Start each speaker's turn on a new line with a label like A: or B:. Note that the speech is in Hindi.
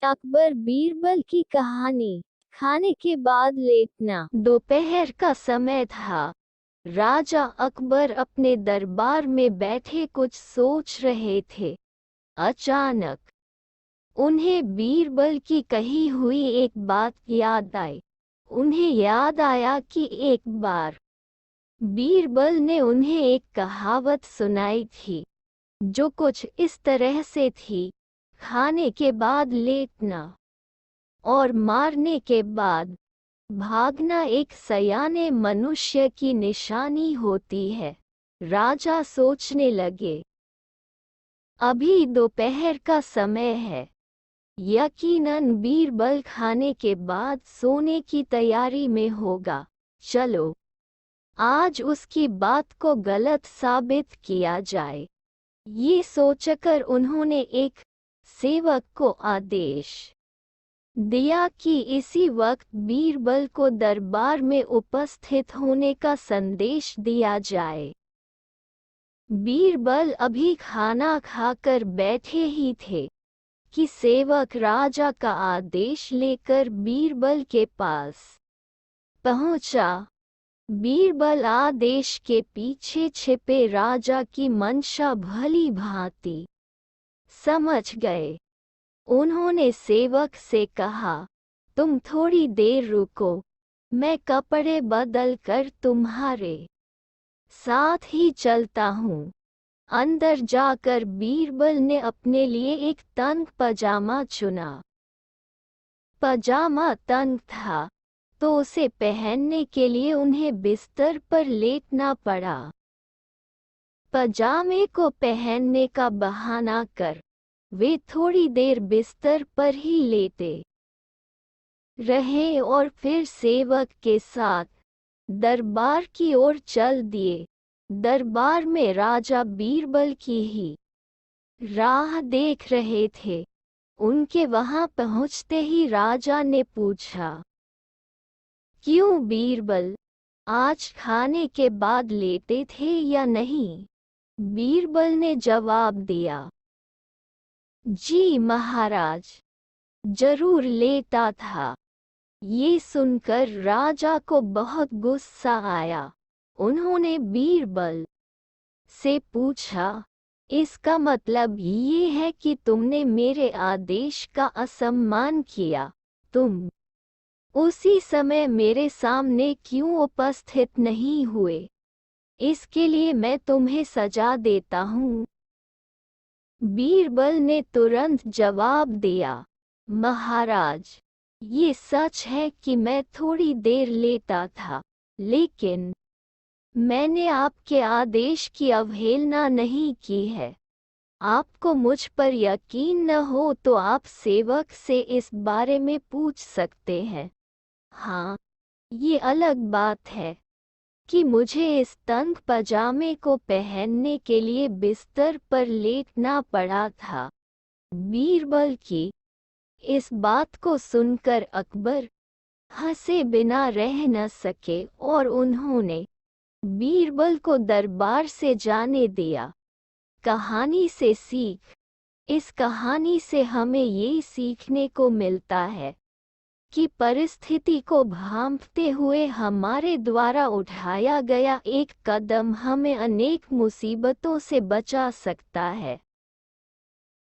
A: अकबर बीरबल की कहानी। खाने के बाद लेटना। दोपहर का समय था। राजा अकबर अपने दरबार में बैठे कुछ सोच रहे थे। अचानक उन्हें बीरबल की कही हुई एक बात याद आई। उन्हें याद आया कि एक बार बीरबल ने उन्हें एक कहावत सुनाई थी, जो कुछ इस तरह से थी: खाने के बाद लेटना और मारने के बाद भागना एक सयाने मनुष्य की निशानी होती है। राजा सोचने लगे, अभी दोपहर का समय है। यकीनन बीरबल खाने के बाद सोने की तैयारी में होगा। चलो, आज उसकी बात को गलत साबित किया जाए। ये सोचकर उन्होंने एक सेवक को आदेश दिया कि इसी वक्त बीरबल को दरबार में उपस्थित होने का संदेश दिया जाए। बीरबल अभी खाना खाकर बैठे ही थे कि सेवक राजा का आदेश लेकर बीरबल के पास पहुंचा। बीरबल आदेश के पीछे छिपे राजा की मंशा भली भांति समझ गए। उन्होंने सेवक से कहा, तुम थोड़ी देर रुको, मैं कपड़े बदल कर तुम्हारे साथ ही चलता हूँ। अंदर जाकर बीरबल ने अपने लिए एक तंग पजामा चुना। पजामा तंग था, तो उसे पहनने के लिए उन्हें बिस्तर पर लेटना पड़ा। पजामे को पहनने का बहाना कर वे थोड़ी देर बिस्तर पर ही लेटे रहे और फिर सेवक के साथ दरबार की ओर चल दिए। दरबार में राजा बीरबल की ही राह देख रहे थे। उनके वहां पहुंचते ही राजा ने पूछा, क्यों बीरबल, आज खाने के बाद लेटे थे या नहीं? बीरबल ने जवाब दिया, जी महाराज, जरूर लेटा था। ये सुनकर राजा को बहुत गुस्सा आया। उन्होंने बीरबल से पूछा, इसका मतलब ये है कि तुमने मेरे आदेश का असम्मान किया। तुम उसी समय मेरे सामने क्यों उपस्थित नहीं हुए? इसके लिए मैं तुम्हें सजा देता हूँ। बीरबल ने तुरंत जवाब दिया, महाराज, ये सच है कि मैं थोड़ी देर लेटा था, लेकिन मैंने आपके आदेश की अवहेलना नहीं की है। आपको मुझ पर यकीन न हो तो आप सेवक से इस बारे में पूछ सकते हैं। हाँ, ये अलग बात है कि मुझे इस तंग पजामे को पहनने के लिए बिस्तर पर लेटना पड़ा था। बीरबल की इस बात को सुनकर अकबर हंसे बिना रह न सके और उन्होंने बीरबल को दरबार से जाने दिया। कहानी से सीख। इस कहानी से हमें ये सीखने को मिलता है कि परिस्थिति को भांपते हुए हमारे द्वारा उठाया गया एक कदम हमें अनेक मुसीबतों से बचा सकता है।